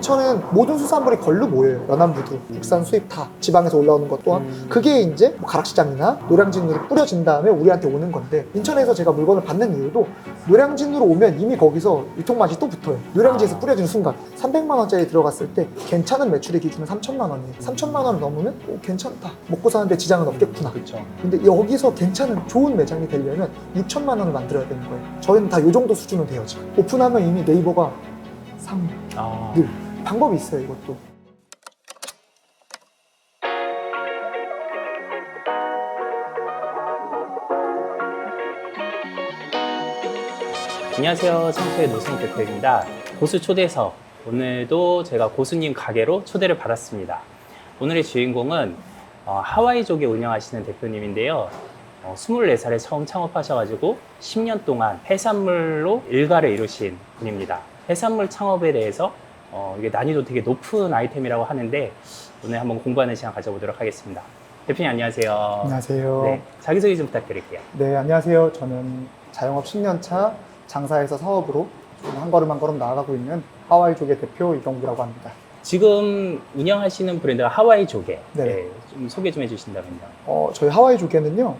인천은 모든 수산물이 걸로 모여요. 연안부두, 국산, 수입 다 지방에서 올라오는 것 또한 그게 이제 뭐 가락시장이나 노량진으로 뿌려진 다음에 우리한테 오는 건데, 인천에서 제가 물건을 받는 이유도 노량진으로 오면 이미 거기서 유통맛이 또 붙어요. 노량진에서 뿌려진 순간 300만 원짜리 들어갔을 때 괜찮은 매출의 기준은 3천만 원이에요. 3천만 원을 넘으면 괜찮다, 먹고 사는데 지장은 없겠구나. 그렇죠. 근데 여기서 괜찮은 좋은 매장이 되려면 6천만 원을 만들어야 되는 거예요. 저희는 다 이 정도 수준은 돼요. 지금 오픈하면 이미 네이버가 상, 늘 방법이 있어요. 이것도. 안녕하세요. 청소의 노승 대표입니다. 고수 초대석, 오늘도 제가 고수님 가게로 초대를 받았습니다. 오늘의 주인공은 하와이족에 운영하시는 대표님인데요. 24살에 처음 창업하셔가지고 10년 동안 해산물로 일가를 이루신 분입니다. 해산물 창업에 대해서 이게 난이도 되게 높은 아이템이라고 하는데 오늘 한번 공부하는 시간 가져보도록 하겠습니다. 대표님 안녕하세요. 안녕하세요. 네, 자기소개 좀 부탁드릴게요. 네, 안녕하세요. 저는 자영업 10년 차 장사에서 사업으로 한 걸음 한 걸음 나아가고 있는 하와이족의 대표 이경구라고 합니다. 지금 운영하시는 브랜드가 하와이조개. 네. 네, 좀 소개 좀 해주신다면요. 저희 하와이족에는요,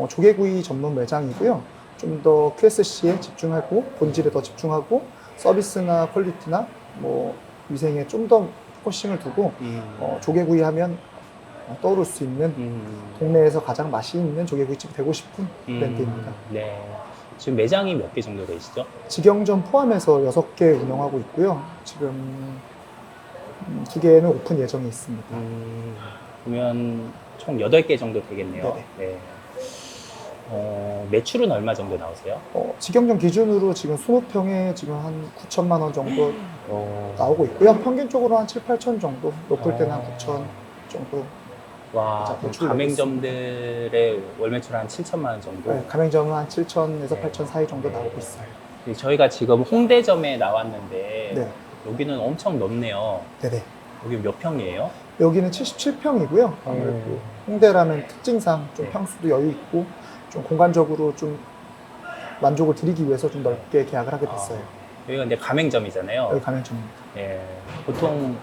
조개구이 전문 매장이고요. 좀 더 QSC에 집중하고 본질에 더 집중하고 서비스나 퀄리티나 뭐 위생에 좀 더 포커싱을 두고 조개구이 하면 떠오를 수 있는 동네에서 가장 맛이 있는 조개구이집이 되고 싶은 브랜드입니다. 네. 지금 매장이 몇 개 정도 되시죠? 직영점 포함해서 6개 운영하고 있고요. 지금 2개는 오픈 예정이 있습니다. 그러면 총 8개 정도 되겠네요. 네네. 네. 매출은 얼마 정도 나오세요? 직영점 기준으로 지금 20평에 지금 한 9천만 원 정도 나오고 있고요. 평균적으로 한 7, 8천 정도, 높을 때는 한 9천 정도. 와, 가맹점들의 월 매출 한 7천만 원 정도? 네, 가맹점은 한 7천에서 8천 사이 정도 나오고 있어요. 저희가 지금 홍대점에 나왔는데 네. 여기는 엄청 넓네요. 네네. 여기 몇 평이에요? 여기는 77평이고요. 아무래도 홍대라는 특징상 좀 네. 평수도 여유 있고 좀 공간적으로 좀 만족을 드리기 위해서 좀 넓게 계약을 하게 됐어요. 여기가 근데 가맹점이잖아요. 여기 가맹점입니다. 예, 보통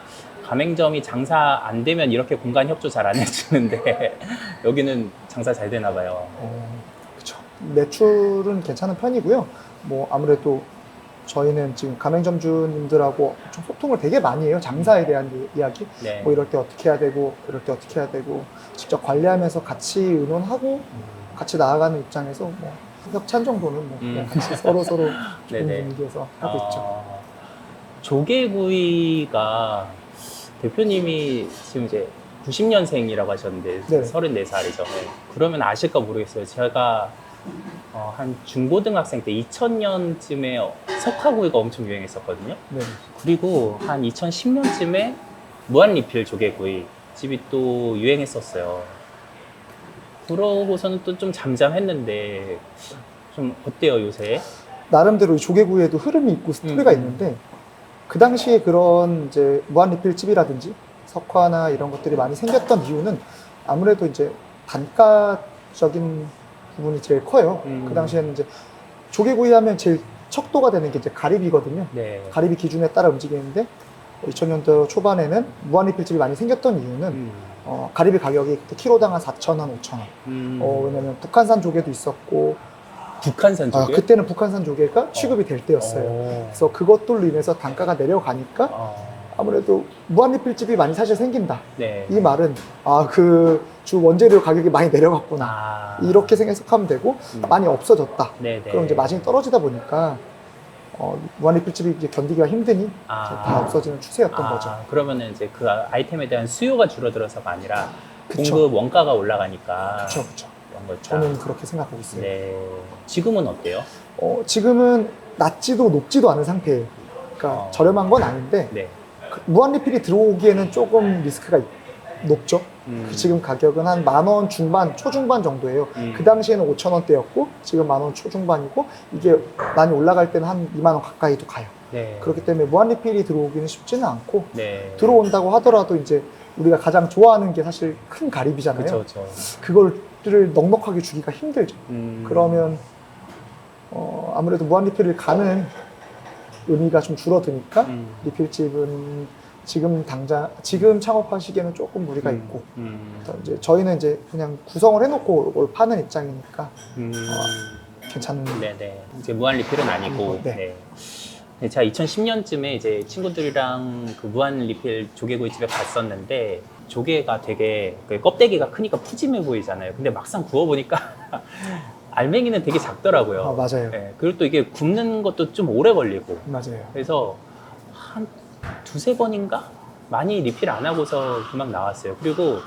가맹점이 장사 안 되면 이렇게 공간 협조 잘 안 해주는데 여기는 장사 잘 되나 봐요. 그렇죠. 매출은 괜찮은 편이고요. 뭐 아무래도 저희는 지금 가맹점주님들하고 좀 소통을 되게 많이 해요. 장사에 대한 이야기. 네. 뭐 이럴 때 어떻게 해야 되고, 이럴 때 어떻게 해야 되고, 직접 관리하면서 같이 의논하고, 같이 나아가는 입장에서 뭐 협찬 정도는 뭐 그냥 같이 서로 좋은 네네. 분위기에서 하고 있죠. 조개구이가 대표님이 지금 이제 90년생이라고 하셨는데 네. 34살이죠. 그러면 아실까 모르겠어요. 제가 한 중고등학생 때 2000년쯤에 석화구이가 엄청 유행했었거든요. 네. 그리고 한 2010년쯤에 무한리필 조개구이 집이 또 유행했었어요. 그러고서는 또 좀 잠잠했는데 좀 어때요 요새? 나름대로 이 조개구이에도 흐름이 있고 스토리가 있는데, 그 당시에 그런 이제 무한리필 집이라든지 석화나 이런 것들이 많이 생겼던 이유는 아무래도 이제 단가적인 부분이 제일 커요. 그 당시에는 이제 조개구이 하면 제일 척도가 되는 게 이제 가리비거든요. 네. 가리비 기준에 따라 움직이는데 2000년대 초반에는 무한리필집이 많이 생겼던 이유는 가리비 가격이 그때 키로당 한 4,000원, 5,000원. 왜냐면 북한산 조개도 있었고, 북한산 조개? 그때는 북한산 조개가 취급이 될 때였어요. 그래서 그것들로 인해서 단가가 내려가니까 아무래도 무한리필집이 많이 사실 생긴다. 네. 이 말은 그 주 원재료 가격이 많이 내려갔구나. 이렇게 생각하면 되고, 많이 없어졌다. 네네. 그럼 이제 마진이 떨어지다 보니까 무한리필집이 이제 견디기가 힘드니 이제 다 없어지는 추세였던 거죠. 그러면은 이제 그 아이템에 대한 수요가 줄어들어서가 아니라 그쵸. 공급 원가가 올라가니까 그렇죠. 그런 거죠. 저는 그렇게 생각하고 있어요. 네. 지금은 어때요? 지금은 낮지도 높지도 않은 상태예요. 그러니까 저렴한 건 아닌데, 네. 무한리필이 들어오기에는 조금 리스크가 높죠. 지금 가격은 한 10,000원 중반, 초중반 정도예요. 그 당시에는 5,000원대였고 지금 10,000원 초중반이고, 이게 많이 올라갈 때는 한 20,000원 가까이도 가요. 네. 그렇기 때문에 무한리필이 들어오기는 쉽지는 않고, 네. 들어온다고 하더라도 이제 우리가 가장 좋아하는 게 사실 큰 가리비잖아요. 그렇죠. 그거를 넉넉하게 주기가 힘들죠. 그러면 아무래도 무한리필을 가는 의미가 좀 줄어드니까 리필집은 지금 창업하시기에는 조금 무리가 있고 이제 저희는 이제 그냥 구성을 해놓고 이걸 파는 입장이니까 괜찮은. 네네. 이제 무한 리필은 아니고. 네. 네. 네, 제가 2010년쯤에 이제 친구들이랑 그 무한 리필 조개구이집에 갔었는데 조개가 되게 그 껍데기가 크니까 푸짐해 보이잖아요. 근데 막상 구워보니까 알맹이는 되게 작더라고요. 맞아요. 네, 그리고 또 이게 굽는 것도 좀 오래 걸리고. 맞아요. 그래서 한 두세 번인가? 많이 리필 안 하고서 그만 나왔어요. 그리고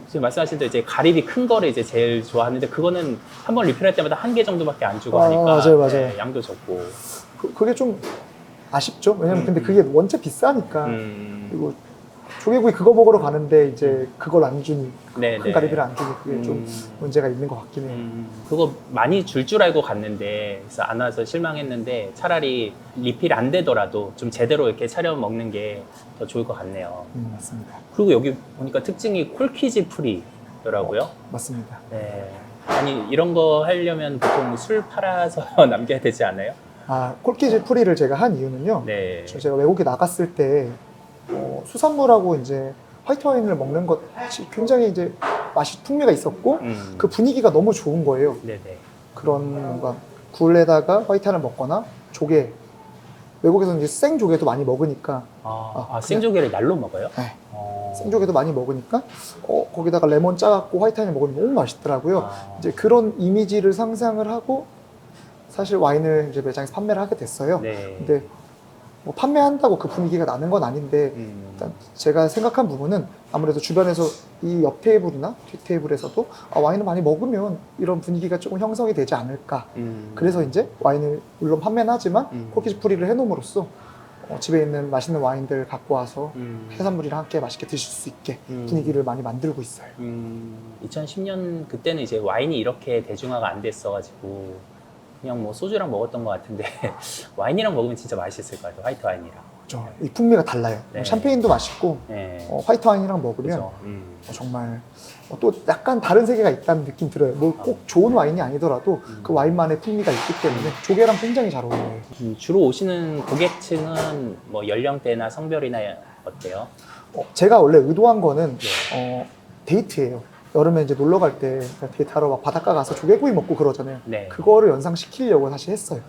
지금 말씀하신 대로 이제 가리비 큰 거를 이제 제일 좋아하는데 그거는 한 번 리필할 때마다 한 개 정도밖에 안 주고 하니까 맞아요. 네, 양도 적고. 그게 좀 아쉽죠. 왜냐면 근데 그게 원체 비싸니까. 그리고 조개구이 그거 먹으러 가는데 이제 그걸 안 주니 네, 큰 네. 가리비를 안 주니 그게 좀 문제가 있는 것 같긴 해요. 그거 많이 줄 알고 갔는데 그래서 안 와서 실망했는데 차라리 리필 안 되더라도 좀 제대로 이렇게 차려 먹는 게 더 좋을 것 같네요. 맞습니다. 그리고 여기 보니까 특징이 콜키지 프리더라고요. 맞습니다. 네. 아니 이런 거 하려면 보통 술 팔아서 남겨야 되지 않아요? 콜키지 프리를 제가 한 이유는요. 네. 제가 외국에 나갔을 때 수산물하고 이제 화이트 와인을 먹는 것이 굉장히 이제 맛이 풍미가 있었고 그 분위기가 너무 좋은 거예요. 네네. 그런 뭔가 굴에다가 화이트 와인을 먹거나 조개, 외국에서는 이제 생조개도 많이 먹으니까 생조개를 날로 먹어요? 네. 생조개도 많이 먹으니까 거기다가 레몬 짜갖고 화이트 와인을 먹으면 너무 맛있더라고요. 이제 그런 이미지를 상상을 하고 사실 와인을 이제 매장에서 판매를 하게 됐어요. 네. 근데 뭐 판매한다고 그 분위기가 나는 건 아닌데 일단 제가 생각한 부분은 아무래도 주변에서 이 옆 테이블이나 뒤 테이블에서도 와인을 많이 먹으면 이런 분위기가 조금 형성이 되지 않을까. 그래서 이제 와인을 물론 판매는 하지만 콜키지 프리를 해놓음으로써 집에 있는 맛있는 와인들 갖고 와서 해산물이랑 함께 맛있게 드실 수 있게 분위기를 많이 만들고 있어요. 2010년 그때는 이제 와인이 이렇게 대중화가 안 됐어가지고 그냥 뭐 소주랑 먹었던 것 같은데 와인이랑 먹으면 진짜 맛있을 것 같아요. 화이트 와인이랑. 그렇죠. 이 풍미가 달라요. 네. 샴페인도 맛있고 네. 화이트 와인이랑 먹으면 그죠. 정말 또 약간 다른 세계가 있다는 느낌 들어요. 뭐 꼭 좋은 와인이 아니더라도 그 와인만의 풍미가 있기 때문에 조개랑 굉장히 잘 어울려요. 주로 오시는 고객층은 뭐 연령대나 성별이나 어때요? 제가 원래 의도한 거는 데이트예요. 여름에 이제 놀러 갈 때 데이트하러 막 바닷가 가서 조개구이 먹고 그러잖아요. 네. 그거를 연상시키려고 사실 했어요.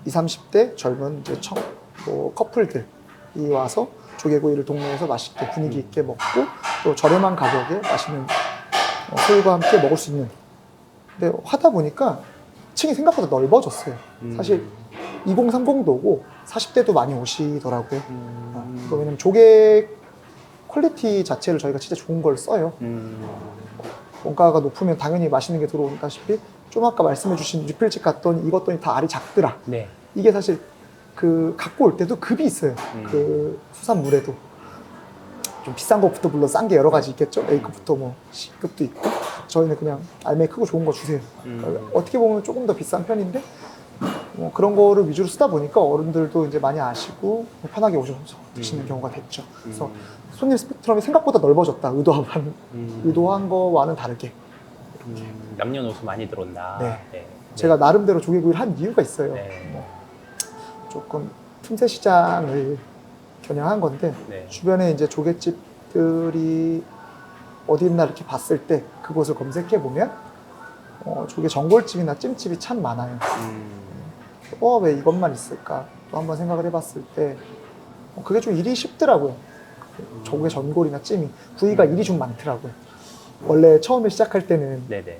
20, 30대 젊은 이제 커플들이 와서 조개구이를 동네에서 맛있게 분위기 있게 먹고 또 저렴한 가격에 맛있는 술과 함께 먹을 수 있는. 근데 하다 보니까 층이 생각보다 넓어졌어요. 사실 2030도 오고 40대도 많이 오시더라고요. 왜냐면 조개 퀄리티 자체를 저희가 진짜 좋은 걸 써요. 원가가 높으면 당연히 맛있는 게 들어오다시피 좀 아까 말씀해주신 리필집 갔더니 익었더니 다 알이 작더라. 네. 이게 사실 그 갖고 올 때도 급이 있어요. 그 수산물에도 좀 비싼 것부터 물론 싼 게 여러 가지 있겠죠. A급부터 뭐 C급도 있고 저희는 그냥 알맹이 크고 좋은 거 주세요. 어떻게 보면 조금 더 비싼 편인데 뭐 그런 거를 위주로 쓰다 보니까 어른들도 이제 많이 아시고 편하게 오셔서 드시는 경우가 됐죠. 그래서 손님 스펙트럼이 생각보다 넓어졌다. 의도한 거와는 다르게. 남녀노소 많이 들어온다. 네. 네. 제가 나름대로 조개구이를 한 이유가 있어요. 네. 조금 틈새 시장을 겨냥한 건데 네. 주변에 이제 조개집들이 어디 있나 이렇게 봤을 때 그곳을 검색해 보면 조개 전골집이나 찜집이 참 많아요. 왜 이것만 있을까? 또 한번 생각을 해봤을 때 그게 좀 일이 쉽더라고요. 조개 전골이나 찜이 구이가 일이 좀 많더라고요. 원래 처음에 시작할 때는 네네.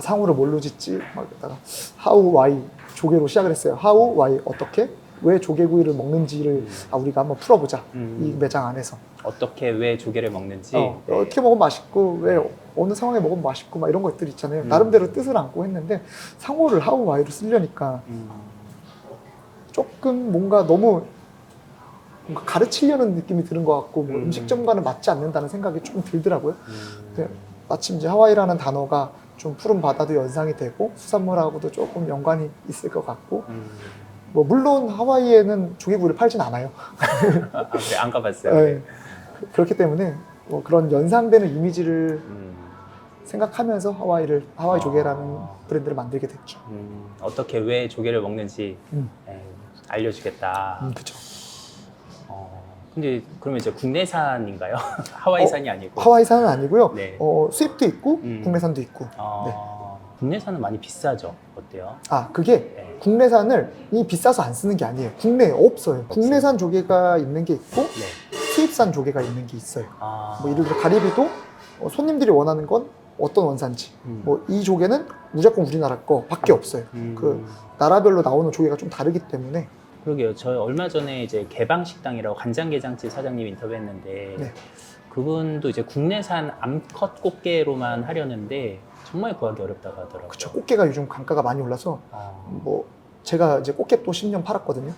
상호를 뭘로 짓지? 막 이러다가 how, why 조개로 시작을 했어요. how, why 어떻게? 왜 조개구이를 먹는지를 우리가 한번 풀어보자. 이 매장 안에서. 어떻게 왜 조개를 먹는지 네. 어떻게 먹으면 맛있고 왜 어느 상황에 먹으면 맛있고 막 이런 것들 있잖아요. 나름대로 뜻을 안고 했는데 상호를 how, why로 쓰려니까 조금 뭔가 너무 가르치려는 느낌이 드는 것 같고 뭐 음식점과는 맞지 않는다는 생각이 조금 들더라고요. 근데 마침 이제 하와이라는 단어가 좀 푸른 바다도 연상이 되고 수산물하고도 조금 연관이 있을 것 같고 뭐 물론 하와이에는 조개구이를 팔진 않아요. 그래, 안 가봤어요. 네. 그렇기 때문에 뭐 그런 연상되는 이미지를 생각하면서 하와이 조개라는 브랜드를 만들게 됐죠. 어떻게 왜 조개를 먹는지 알려주겠다. 그렇죠. 근데 그러면 이제 국내산인가요? 하와이산이 아니고. 하와이산은 아니고요. 네. 수입도 있고 음. 국내산도 있고. 네. 국내산은 많이 비싸죠. 어때요? 그게 네. 국내산을 이 비싸서 안 쓰는 게 아니에요. 국내에 없어요. 국내산 조개가 있는 게 있고 네. 수입산 조개가 있는 게 있어요. 뭐 예를 아. 들어 가리비도 손님들이 원하는 건 어떤 원산지. 뭐 이 조개는 무조건 우리나라 거밖에 없어요. 그 나라별로 나오는 조개가 좀 다르기 때문에. 그러게요. 저 얼마 전에 이제 개방식당이라고 간장게장집 사장님 인터뷰했는데 네. 그분도 이제 국내산 암컷 꽃게로만 하려는데 정말 구하기 어렵다고 하더라고요. 그쵸. 꽃게가 요즘 단가가 많이 올라서 뭐 제가 이제 꽃게 또 10년 팔았거든요.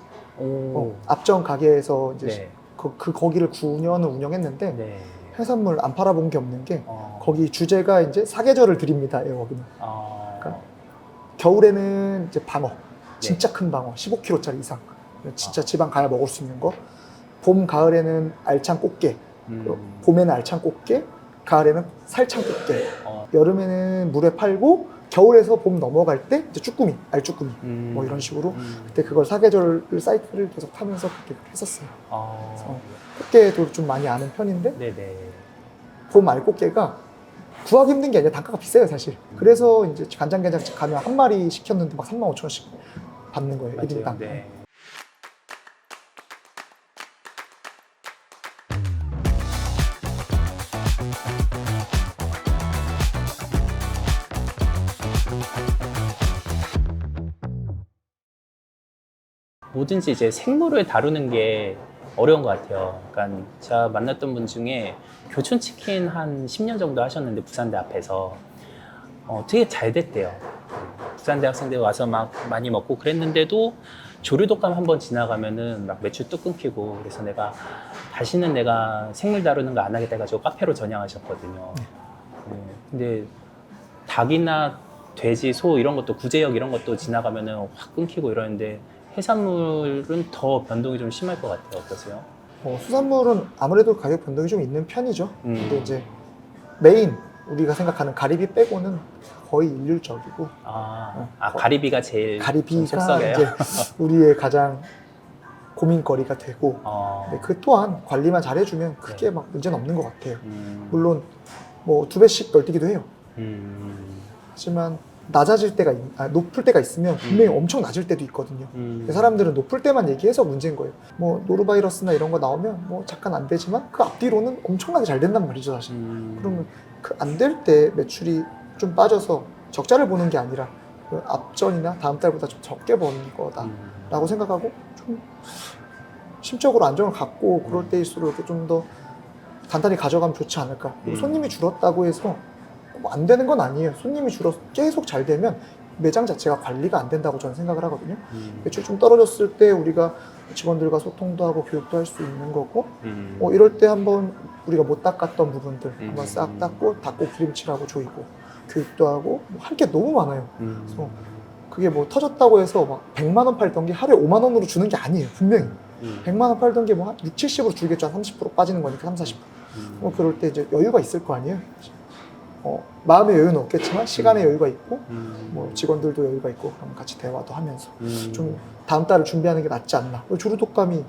앞전 가게에서 이제 네. 거기를 9년을 운영했는데 네. 해산물 안 팔아본 게 없는 게 어. 거기 주제가 이제 사계절을 드립니다. 거기는. 그러니까 겨울에는 이제 방어, 진짜 큰 방어, 15kg짜리 이상. 진짜 지방 가야 먹을 수 있는 거. 봄, 가을에는 알찬 꽃게. 봄에는 알찬 꽃게, 가을에는 살찬 꽃게. 여름에는 물에 팔고 겨울에서 봄 넘어갈 때 이제 쭈꾸미, 알쭈꾸미 뭐 이런 식으로 그때 그걸 사계절 사이트를 계속 타면서 그렇게 했었어요. 그래서 꽃게도 좀 많이 아는 편인데 네네. 봄 알꽃게가 구하기 힘든 게 아니라 단가가 비싸요 사실. 그래서 이제 간장게장집 가면 한 마리 시켰는데 막 35,000원씩 받는 거예요. 맞아요. 1인당. 네. 뭐든지 이제 생물을 다루는 게 어려운 것 같아요. 그러니까 제가 만났던 분 중에 교촌치킨 한 10년 정도 하셨는데 부산대 앞에서 되게 잘 됐대요. 부산대 학생들 와서 막 많이 먹고 그랬는데도 조류독감 한번 지나가면은 막 매출 뚝 끊기고 그래서 다시는 내가 생물 다루는 거 안 하겠다 해가지고 카페로 전향하셨거든요. 근데 닭이나 돼지, 소 이런 것도 구제역 이런 것도 지나가면은 확 끊기고 이러는데 해산물은 더 변동이 좀 심할 것 같아요. 어떠세요? 수산물은 아무래도 가격 변동이 좀 있는 편이죠. 근데 이제 메인 우리가 생각하는 가리비 빼고는 거의 일률적이고. 가리비가 제일 가리비가 속썩여요? 이제 우리의 가장 고민거리가 되고. 근데 그 또한 관리만 잘해주면 크게 막 문제는 없는 것 같아요. 물론 뭐 2배씩 널뛰기도 해요. 하지만 낮아질 때가 높을 때가 있으면 분명히 엄청 낮을 때도 있거든요. 사람들은 높을 때만 얘기해서 문제인 거예요. 뭐 노로바이러스나 이런 거 나오면 뭐 잠깐 안 되지만 그 앞뒤로는 엄청나게 잘 된단 말이죠 사실. 그러면 그 안 될 때 매출이 좀 빠져서 적자를 보는 게 아니라 그 앞전이나 다음 달보다 좀 적게 버는 거다라고 생각하고 좀 심적으로 안정을 갖고 그럴 때일수록 좀 더 단단히 가져가면 좋지 않을까. 그리고 손님이 줄었다고 해서 뭐 안 되는 건 아니에요. 손님이 줄어서 계속 잘 되면 매장 자체가 관리가 안 된다고 저는 생각을 하거든요. 매출 좀 떨어졌을 때 우리가 직원들과 소통도 하고 교육도 할 수 있는 거고 이럴 때 한번 우리가 못 닦았던 부분들 한번 싹 닦고 기름칠하고 조이고 교육도 하고 할 게 너무 많아요. 그래서 그게 뭐 터졌다고 해서 막 100만 원 팔던 게 하루에 5만 원으로 주는 게 아니에요. 분명히 100만 원 팔던 게 뭐 한 6, 70으로 줄겠죠. 한 30% 빠지는 거니까 30, 40%. 그럴 때 이제 여유가 있을 거 아니에요. 마음의 여유는 없겠지만 시간의 여유가 있고 뭐 직원들도 여유가 있고 그럼 같이 대화도 하면서 좀 다음 달을 준비하는 게 낫지 않나. 조류독감이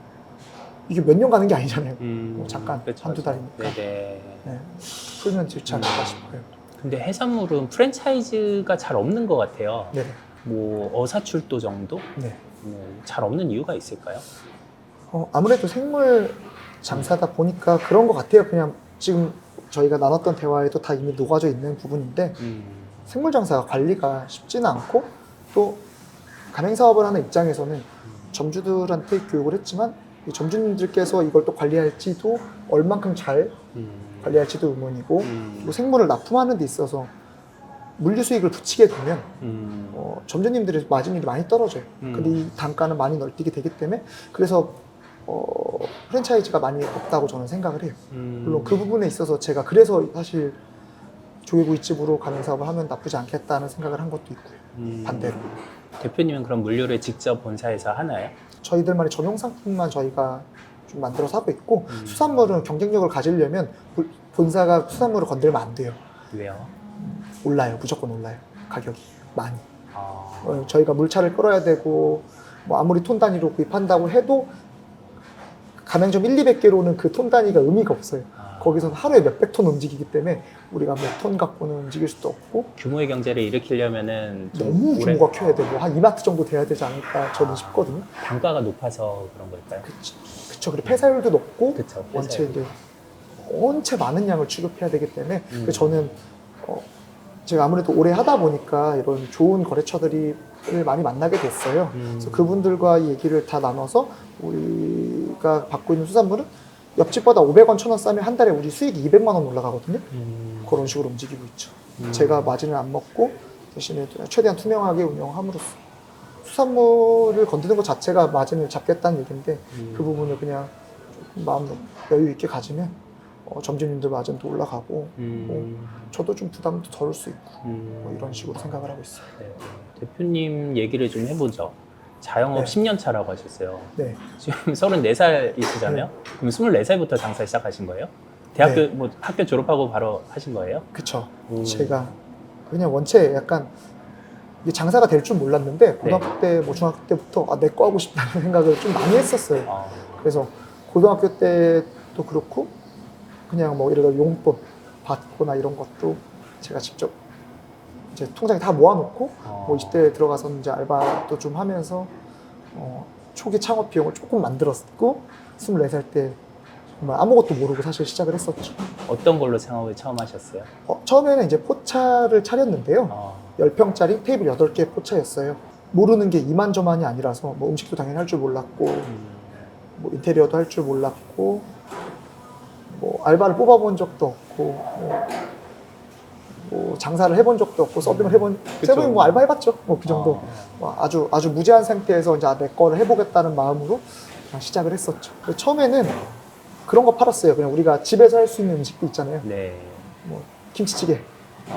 이게 몇 년 가는 게 아니잖아요. 뭐 잠깐 그렇죠. 한두 달이니까. 네. 풀면 좋지 않을까 싶어요. 근데 해산물은 프랜차이즈가 잘 없는 것 같아요. 네. 뭐 어사출도 정도? 네. 잘 없는 이유가 있을까요? 아무래도 생물 장사다 보니까 그런 것 같아요. 그냥 지금 저희가 나눴던 대화에도 다 이미 녹아져 있는 부분인데 생물 장사가 관리가 쉽지는 않고 또 가맹사업을 하는 입장에서는 점주들한테 교육을 했지만 이 점주님들께서 이걸 또 관리할지도 얼만큼 잘 관리할지도 의문이고 또 생물을 납품하는 데 있어서 물류 수익을 붙이게 되면 점주님들의 마진율이 많이 떨어져요. 근데 이 단가는 많이 널뛰게 되기 때문에 그래서 프랜차이즈가 많이 없다고 저는 생각을 해요. 물론 그 부분에 있어서 제가 그래서 사실 조개구이집으로 가는 사업을 하면 나쁘지 않겠다는 생각을 한 것도 있고요. 반대로. 대표님은 그럼 물류를 직접 본사에서 하나요? 저희들만의 전용 상품만 저희가 좀 만들어서 하고 있고 수산물은 경쟁력을 가지려면 본사가 수산물을 건들면 안 돼요. 왜요? 올라요. 무조건 올라요. 가격이 많이. 저희가 물차를 끌어야 되고 뭐 아무리 톤 단위로 구입한다고 해도 가맹점 1, 200개로는 그 톤 단위가 의미가 없어요. 아, 거기서는 하루에 몇백 톤 움직이기 때문에 우리가 몇 톤 갖고는 움직일 수도 없고 규모의 경제를 일으키려면은 좀 너무 오래- 규모가 커야 되고 한 이마트 정도 돼야 되지 않을까 저는 싶거든요. 단가가 높아서 그런 걸까요? 그쵸. 그리고 폐사율도 높고 그쵸. 원체 이제 원체 많은 양을 취급해야 되기 때문에 그래서 저는 제가 아무래도 오래 하다 보니까 이런 좋은 거래처들을 많이 만나게 됐어요. 그래서 그분들과 이 얘기를 다 나눠서 우리가 받고 있는 수산물은 옆집보다 500원, 1000원 싸면 한 달에 우리 수익이 200만 원 올라가거든요. 그런 식으로 움직이고 있죠. 제가 마진을 안 먹고 대신에 최대한 투명하게 운영함으로써 수산물을 건드는 것 자체가 마진을 잡겠다는 얘기인데 그 부분을 그냥 조금 마음 여유 있게 가지면 점주님들 마진도 올라가고 저도 좀 부담도 덜을 수 있고 뭐 이런 식으로 생각을 하고 있어요. 네. 대표님 얘기를 좀 해보죠. 자영업 네. 10년 차라고 하셨어요. 네. 지금 34살이시잖아요? 그럼 24살부터 장사 시작하신 거예요? 대학교, 네. 뭐 학교 졸업하고 바로 하신 거예요? 그쵸. 제가 그냥 원체 약간 이게 장사가 될 줄 몰랐는데 고등학교 때, 뭐 중학교 때부터 내 거 하고 싶다는 생각을 좀 많이 했었어요. 아, 그래서 고등학교 때도 그렇고 그냥 뭐 예를 들어 용돈 받거나 이런 것도 제가 직접 이제 통장에 다 모아놓고 뭐 20대 들어가서 이제 알바도 좀 하면서 초기 창업 비용을 조금 만들었고 24살 때 정말 아무것도 모르고 사실 시작을 했었죠. 어떤 걸로 창업을 처음 하셨어요? 처음에는 이제 포차를 차렸는데요. 아, 10평짜리 테이블 8개 포차였어요. 모르는 게 이만저만이 아니라서 뭐 음식도 당연히 할 줄 몰랐고 뭐 인테리어도 할 줄 몰랐고 뭐 알바를 뽑아본 적도 없고 뭐 장사를 해본 적도 없고 서빙을 해본 세븐이 뭐 알바 해봤죠. 뭐 그 정도 뭐 아주 무제한 상태에서 이제 내 거를 해보겠다는 마음으로 시작을 했었죠. 처음에는 그런 거 팔았어요. 그냥 우리가 집에서 할 수 있는 음식도 있잖아요. 네. 뭐 김치찌개,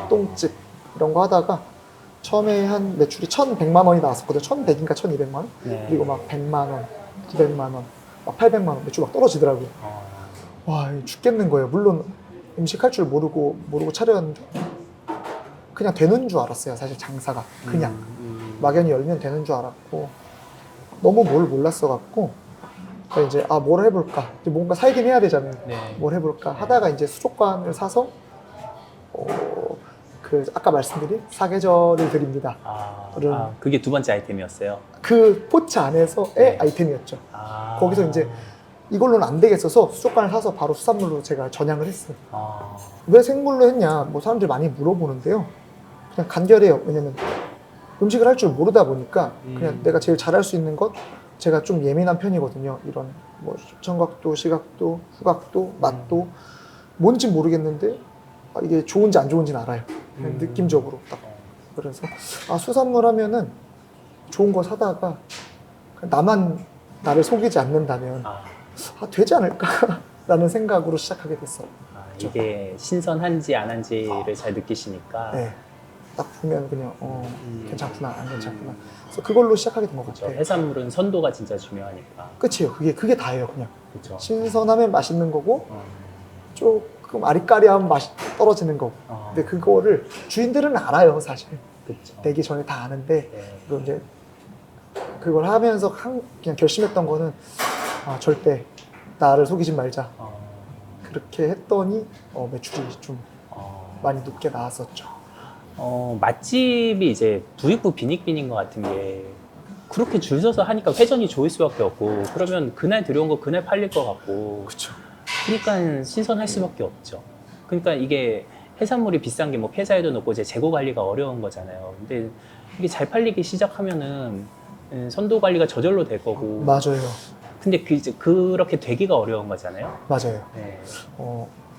똥집 이런 거 하다가 처음에 한 매출이 1,100만 원이 나왔었거든요. 1,100인가 1,200만 원. 네. 그리고 막 100만 원, 900만 원, 막 800만 원 매출 막 떨어지더라고요. 와, 죽겠는 거예요. 물론 음식 할 줄 모르고 차렸는데 그냥 되는 줄 알았어요. 사실 장사가 그냥 막연히 열면 되는 줄 알았고 너무 뭘 몰랐어 갖고 이제 뭘 해볼까? 이제 뭔가 살긴 해야 되잖아요. 네. 뭘 해볼까 하다가 이제 수족관을 사서 그 아까 말씀드린 사계절을 드립니다. 그게 두 번째 아이템이었어요. 그 포차 안에서의 네. 아이템이었죠. 거기서 이제 이걸로는 안 되겠어서 수족관을 사서 바로 수산물로 제가 전향을 했어요. 왜 생물로 했냐? 뭐 사람들이 많이 물어보는데요. 그냥 간결해요. 왜냐면 음식을 할 줄 모르다 보니까 그냥 내가 제일 잘할 수 있는 것 제가 좀 예민한 편이거든요. 이런 뭐 청각도, 시각도, 후각도, 맛도 뭔지 모르겠는데 이게 좋은지 안 좋은지는 알아요. 그냥 느낌적으로 딱. 그래서 수산물 하면은 좋은 거 사다가 나만 나를 속이지 않는다면 되지 않을까라는 생각으로 시작하게 됐어요. 이게 신선한지 안 한지를 잘 느끼시니까. 네. 딱 보면 그냥 괜찮구나, 안 괜찮구나. 그래서 그걸로 시작하게 된 것 그렇죠. 같아요. 해산물은 선도가 진짜 중요하니까. 끝이에요. 그게 다예요, 그냥. 그렇죠. 신선하면 맛있는 거고 조금 아리까리하면 맛이 떨어지는 거고. 근데 그거를 주인들은 알아요, 사실. 그렇죠. 내기 전에 다 아는데 네. 그리고 이제 그걸 하면서 그냥 결심했던 거는 절대 나를 속이지 말자. 그렇게 했더니 매출이 좀 많이 높게 나왔었죠. 맛집이 이제 부익부 빈익빈인 것 같은 게 그렇게 줄 서서 하니까 회전이 좋을 수밖에 없고 그러면 그날 들여온 거 그날 팔릴 것 같고 그렇죠. 그러니까 신선할 수밖에 없죠. 그러니까 이게 해산물이 비싼 게 뭐 폐사율도 높고 이제 재고 관리가 어려운 거잖아요. 근데 이게 잘 팔리기 시작하면은 선도 관리가 저절로 될 거고. 맞아요. 근데 이제 그렇게 되기가 어려운 거잖아요. 맞아요. 네.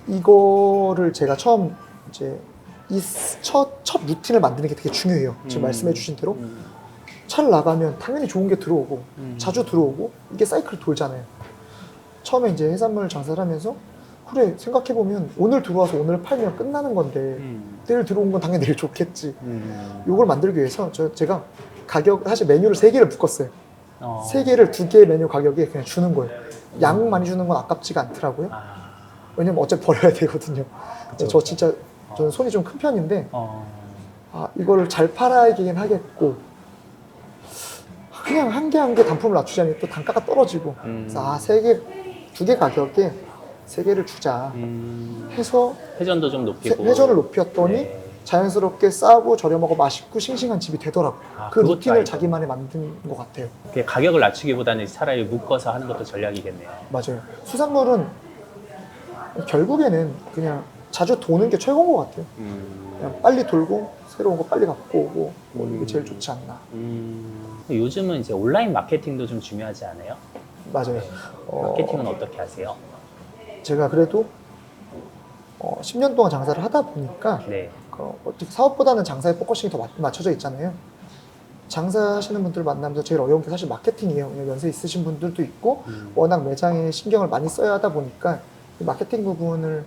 이거를 제가 처음 이제 첫 루틴을 만드는 게 되게 중요해요. 지금 말씀해 주신 대로 차를 나가면 당연히 좋은 게 들어오고 자주 들어오고 이게 사이클 돌잖아요. 처음에 이제 해산물 장사를 하면서 그래 생각해보면 오늘 들어와서 오늘 팔면 끝나는 건데 내일 들어온 건 당연히 내일 좋겠지. 이걸 만들기 위해서 제가 사실 메뉴를 3개를 묶었어요. 3개를 2개의 메뉴 가격에 그냥 주는 거예요. 양 많이 주는 건 아깝지가 않더라고요. 왜냐면 어차피 버려야 되거든요. 저 진짜 저는 손이 좀 큰 편인데 이걸 잘 팔아야긴 하겠고 그냥 한 개 한 개 단품을 낮추자니 또 단가가 떨어지고 그래서 3개 두 개 가격에 세 개를 주자 해서 회전도 좀 높이고. 회전을 높였더니 네. 자연스럽게 싸고 저렴하고 맛있고 싱싱한 집이 되더라고요. 아, 그 그것도 루틴을 알죠. 자기만이 만든 것 같아요. 그게 가격을 낮추기보다는 차라리 묶어서 하는 것도 전략이겠네요. 맞아요. 수산물은 결국에는 그냥 자주 도는 게 최고인 것 같아요. 그냥 빨리 돌고 새로운 거 빨리 갖고 오고 뭐 이게 제일 좋지 않나. 요즘은 이제 온라인 마케팅도 좀 중요하지 않아요? 맞아요. 마케팅은 어떻게 하세요? 제가 그래도 10년 동안 장사를 하다 보니까 네. 어떻게 사업보다는 장사에 포커싱이 더 맞춰져 있잖아요. 장사하시는 분들 만나면서 제일 어려운 게 사실 마케팅이에요. 왜냐면 연세 있으신 분들도 있고 워낙 매장에 신경을 많이 써야 하다 보니까 이 마케팅 부분을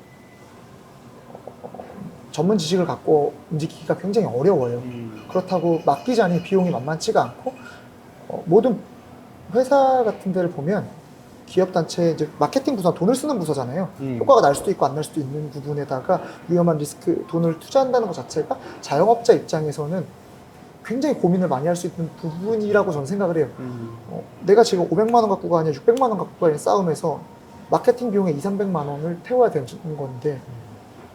전문 지식을 갖고 움직이기가 굉장히 어려워요. 그렇다고 맡기자니 비용이 만만치가 않고 모든 회사 같은 데를 보면 기업단체 이제 마케팅 부서 돈을 쓰는 부서잖아요. 효과가 날 수도 있고 안 날 수도 있는 부분에다가 위험한 리스크 돈을 투자한다는 것 자체가 자영업자 입장에서는 굉장히 고민을 많이 할 수 있는 부분이라고 저는 생각을 해요. 내가 지금 500만 원 갖고 가 아니라 600만 원 갖고 가는 싸움에서 마케팅 비용에 2, 300만 원을 태워야 되는 건데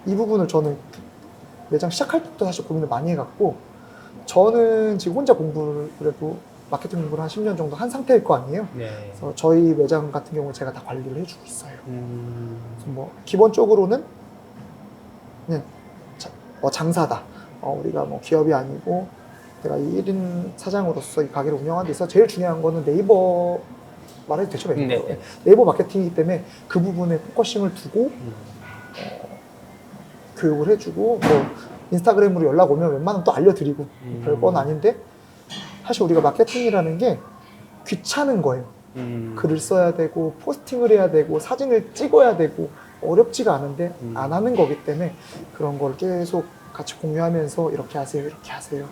이 부분을 저는 매장 시작할 때부터 사실 고민을 많이 해갖고 저는 지금 혼자 공부를 그래도 마케팅 공부를 한 10년 정도 한 상태일 거 아니에요. 네. 그래서 저희 매장 같은 경우는 제가 다 관리를 해주고 있어요. 그래서 뭐 기본적으로는 그냥 장사다. 우리가 뭐 기업이 아니고 내가 1인 사장으로서 이 가게를 운영하는 데 있어서 제일 중요한 거는 네이버 말해도 되죠? 네. 네이버 마케팅이기 때문에 그 부분에 포커싱을 두고 교육을 해주고 뭐 인스타그램으로 연락 오면 웬만하면 또 알려드리고 별건 아닌데 사실 우리가 마케팅이라는 게 귀찮은 거예요. 글을 써야 되고 포스팅을 해야 되고 사진을 찍어야 되고 어렵지가 않은데 안 하는 거기 때문에 그런 걸 계속 같이 공유하면서 이렇게 하세요, 이렇게 하세요.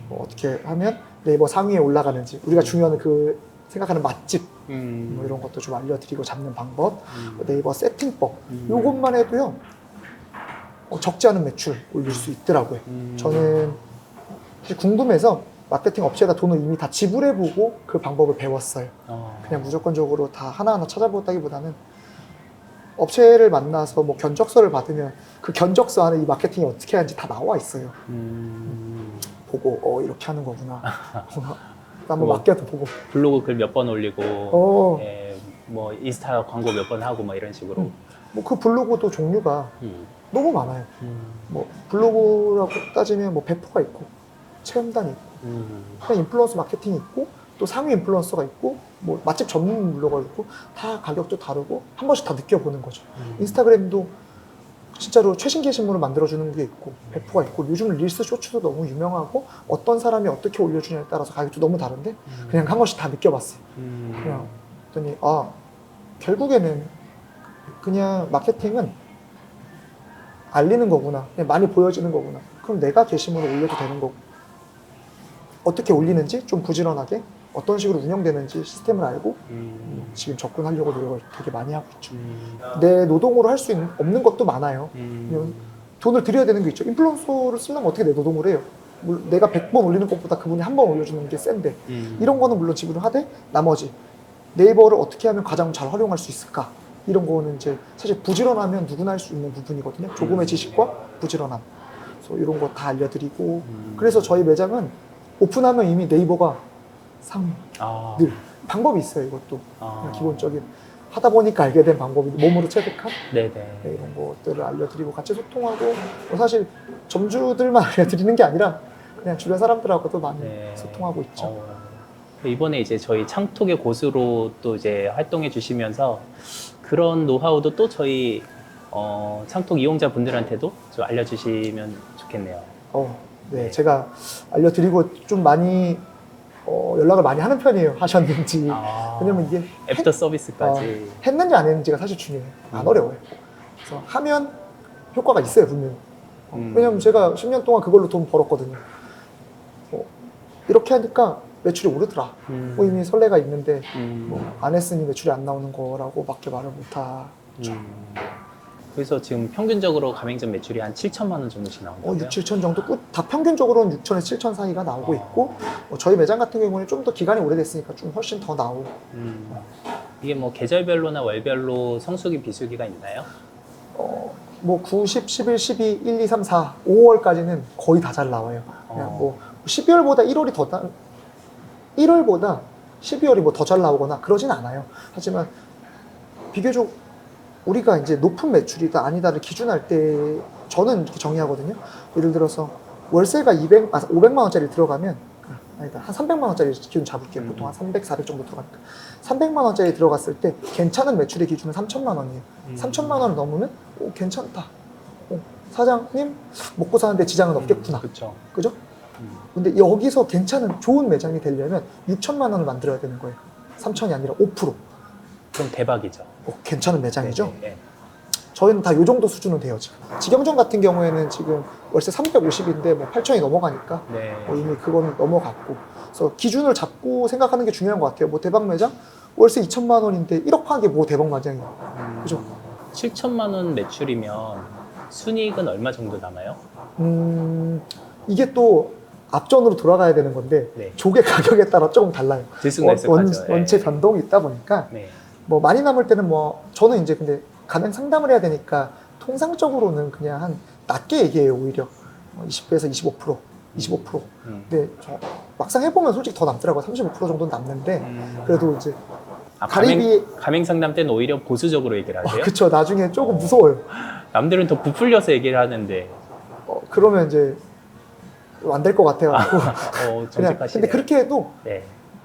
어떻게 하면 네이버 상위에 올라가는지 우리가 중요한 그 생각하는 맛집 뭐 이런 것도 좀 알려드리고 잡는 방법, 네이버 세팅법 이것만 해도요 적지 않은 매출 올릴 수 있더라고요. 저는 사실 궁금해서 마케팅 업체에다 돈을 이미 다 지불해보고 그 방법을 배웠어요. 그냥 무조건적으로 다 하나하나 찾아보다기보다는 업체를 만나서 뭐 견적서를 받으면 그 견적서 안에 이 마케팅이 어떻게 하는지 다 나와 있어요. 보고 이렇게 하는 거구나. 한번 맡겨도 보고. 블로그 글 몇 번 올리고, 예, 뭐 인스타 광고 몇 번 하고 뭐 이런 식으로. 뭐 그 블로그도 종류가 너무 많아요. 뭐 블로그라고 따지면 뭐 배포가 있고 체험단이 있고 그냥 인플루언서 마케팅이 있고 또 상위 인플루언서가 있고 뭐 맛집 전문 블로거가 있고 다 가격도 다르고 한 번씩 다 느껴보는 거죠. 인스타그램도 진짜로 최신 게시물을 만들어주는 게 있고 배포가 있고 요즘 릴스 쇼츠도 너무 유명하고 어떤 사람이 어떻게 올려주냐에 따라서 가격도 너무 다른데 그냥 한 번씩 다 느껴봤어요. 그냥 그랬더니 결국에는 그냥 마케팅은 알리는 거구나. 그냥 많이 보여지는 거구나. 그럼 내가 게시물을 올려도 되는 거고 어떻게 올리는지 좀 부지런하게 어떤 식으로 운영되는지 시스템을 알고 지금 접근하려고 노력을 되게 많이 하고 있죠. 내 노동으로 할 수 없는 것도 많아요. 돈을 들여야 되는 게 있죠. 인플루언서를 쓰려면 어떻게 내 노동을 해요? 내가 100번 올리는 것보다 그분이 한 번 올려주는 게 센데 이런 거는 물론 지불을 하되 나머지 네이버를 어떻게 하면 가장 잘 활용할 수 있을까? 이런 거는 이제 사실 부지런하면 누구나 할 수 있는 부분이거든요. 조금의 지식과 부지런함. 그래서 이런 거 다 알려드리고 그래서 저희 매장은 오픈하면 이미 네이버가 늘 방법이 있어요. 이것도 그냥 기본적인 하다 보니까 알게 된 방법이 몸으로 체득한 이런 것들을 알려드리고 같이 소통하고 사실 점주들만 알려드리는 게 아니라 그냥 주변 사람들하고도 많이 소통하고 있죠. 이번에 이제 저희 창톡의 고수로 또 이제 활동해 주시면서 그런 노하우도 또 저희 창톡 이용자분들한테도 좀 알려주시면 좋겠네요. 네, 제가 알려드리고 좀 많이 연락을 많이 하는 편이에요. 하셨는지. 왜냐면 이게 애프터 서비스까지 했는지 안 했는지가 사실 중요해요. 안 어려워요. 그래서 하면 효과가 있어요, 분명히. 왜냐면 제가 10년 동안 그걸로 돈 벌었거든요. 이렇게 하니까 매출이 오르더라. 뭐 이미 선례가 있는데 뭐 안 했으니 매출이 안 나오는 거라고 밖에 말을 못하죠. 그래서 지금 평균적으로 가맹점 매출이 한 7천만 원 정도씩 나온다고요? 6, 7천 정도? 다 평균적으로는 6천에서 7천 사이가 나오고 있고 저희 매장 같은 경우는 좀 더 기간이 오래됐으니까 좀 훨씬 더 나오고 이게 뭐 계절별로나 월별로 성수기, 비수기가 있나요? 뭐 9, 10, 11, 12, 1, 2, 3, 4, 5월까지는 거의 다 잘 나와요. 그냥 뭐 12월보다 1월이 1월보다 12월이 뭐 더 잘 나오거나 그러진 않아요. 하지만 비교적 우리가 이제 높은 매출이다 아니다를 기준할 때 저는 이렇게 정의하거든요. 예를 들어서 월세가 500만 원짜리 들어가면 아니다 한 300만 원짜리 기준 잡을게요. 보통 한 300, 400 정도 들어가니까 300만 원짜리 들어갔을 때 괜찮은 매출의 기준은 3천만 원이에요. 3천만 원을 넘으면 괜찮다. 사장님 먹고 사는데 지장은 없겠구나. 그렇죠. 그죠? 근데 여기서 괜찮은 좋은 매장이 되려면 6천만 원을 만들어야 되는 거예요. 3천이 아니라 5%. 그럼 대박이죠. 괜찮은 매장이죠? 네, 네. 저희는 다 이 정도 수준은 돼요, 지금. 직영점 같은 경우에는 지금 월세 350인데 뭐 8천이 넘어가니까 네. 뭐 이미 그거는 넘어갔고. 그래서 기준을 잡고 생각하는 게 중요한 것 같아요. 뭐 대박 매장? 월세 2천만 원인데 1억 파는 게 뭐 대박 매장이에요. 그죠? 7천만 원 매출이면 순이익은 얼마 정도 남아요? 이게 또 앞전으로 돌아가야 되는 건데 네. 조개 가격에 따라 조금 달라요. 들쑥날쑥하죠. 원체 변동이 있다 보니까 네. 뭐 많이 남을 때는 뭐 저는 이제 근데 가맹 상담을 해야 되니까 통상적으로는 그냥 한 낮게 얘기해요. 오히려 20%에서 25%, 25%. 근데 저 막상 해보면 솔직히 더 남더라고요. 35% 정도는 남는데 그래도 이제 가맹 상담 때는 오히려 보수적으로 얘기를 하세요? 그쵸. 나중에 조금 무서워요. 남들은 더 부풀려서 얘기를 하는데 그러면 이제 안 될 것 같아가지고 그냥 정직하시네요. 근데 그렇게 해도 네.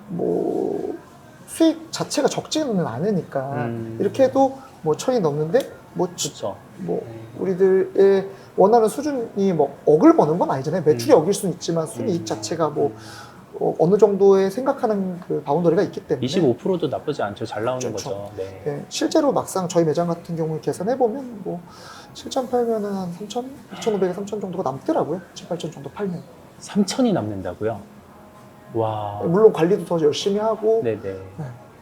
뭐 수익 자체가 적지는 않으니까 이렇게 해도 뭐 천이 넘는데 그렇죠. 뭐 우리들의 원하는 수준이 뭐 억을 버는 건 아니잖아요. 매출이 억일 수는 있지만 순이익 자체가 뭐 어느 정도의 생각하는 그 바운더리가 있기 때문에 25%도 나쁘지 않죠. 잘 나오는 그렇죠. 거죠. 네. 네, 실제로 막상 저희 매장 같은 경우에 계산해보면 뭐 7천 팔면은 한 3천, 2,500에 3천 정도가 남더라고요. 7, 8천 정도 팔면. 3천이 남는다고요? 와. 물론 관리도 더 열심히 하고 네네.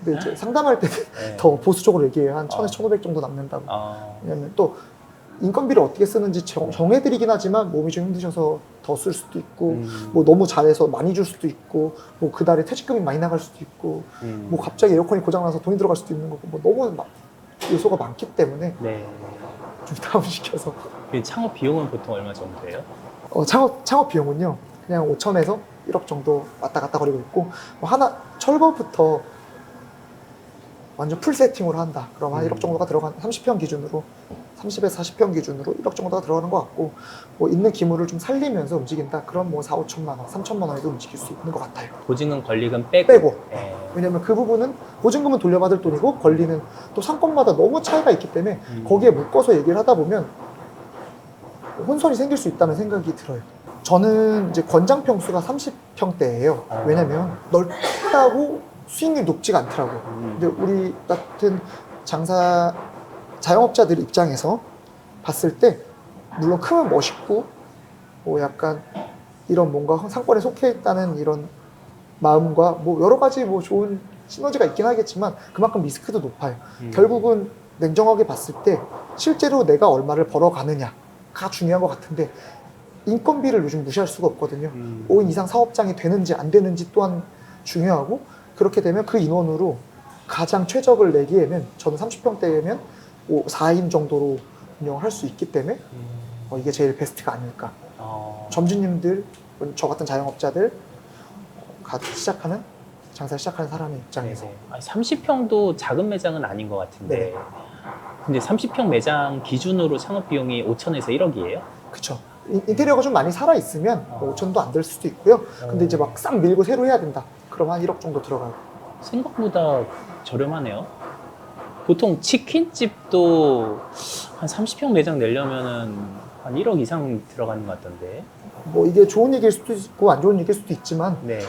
근데 이제 상담할 때는 네. 더 보수적으로 얘기해요. 한 1,000에서 1,500 정도 남는다고. 왜냐면 또 인건비를 어떻게 쓰는지 정해드리긴 하지만 몸이 좀 힘드셔서 더 쓸 수도 있고 뭐 너무 잘해서 많이 줄 수도 있고 뭐 그달에 퇴직금이 많이 나갈 수도 있고 뭐 갑자기 에어컨이 고장나서 돈이 들어갈 수도 있는 거고 뭐 너무 요소가 많기 때문에 네. 좀 다운시켜서 그 창업 비용은 보통 얼마 정도예요? 창업 비용은요 그냥 5천에서 1억 정도 왔다 갔다 거리고 있고 뭐 하나 철거부터 완전 풀 세팅으로 한다. 그럼 한 1억 정도가 들어간 30평 기준으로 30에서 40평 기준으로 1억 정도가 들어가는 것 같고 뭐 있는 기물을 좀 살리면서 움직인다. 그럼 뭐 4, 5천만 원, 3천만 원에도 움직일 수 있는 것 같아요. 보증금, 권리금 빼고. 네. 왜냐면 그 부분은 보증금은 돌려받을 돈이고 권리는 또 상권마다 너무 차이가 있기 때문에 거기에 묶어서 얘기를 하다 보면 혼선이 생길 수 있다는 생각이 들어요. 저는 이제 권장 평수가 30평대예요. 왜냐면 넓다고 수익률이 높지가 않더라고요. 근데 우리 같은 자영업자들 입장에서 봤을 때 물론 크면 멋있고 뭐 약간 이런 뭔가 상권에 속해 있다는 이런 마음과 뭐 여러 가지 뭐 좋은 시너지가 있긴 하겠지만 그만큼 리스크도 높아요. 결국은 냉정하게 봤을 때 실제로 내가 얼마를 벌어가느냐가 중요한 것 같은데 인건비를 요즘 무시할 수가 없거든요. 5인 이상 사업장이 되는지 안 되는지 또한 중요하고 그렇게 되면 그 인원으로 가장 최적을 내기에는 저는 30평대면 4인 정도로 운영을 할 수 있기 때문에 이게 제일 베스트가 아닐까. 점주님들, 저 같은 자영업자들 장사를 시작하는 사람의 입장에서. 30평도 작은 매장은 아닌 것 같은데 네. 근데 30평 매장 기준으로 창업 비용이 5천에서 1억이에요? 그쵸. 인테리어가 좀 많이 살아있으면 5천도 안 될 수도 있고요. 근데 이제 막 싹 밀고 새로 해야 된다. 그럼 한 1억 정도 들어가요. 생각보다 저렴하네요. 보통 치킨집도 한 30평 매장 내려면은 한 1억 이상 들어가는 것 같던데. 뭐 이게 좋은 얘기일 수도 있고 안 좋은 얘기일 수도 있지만 네.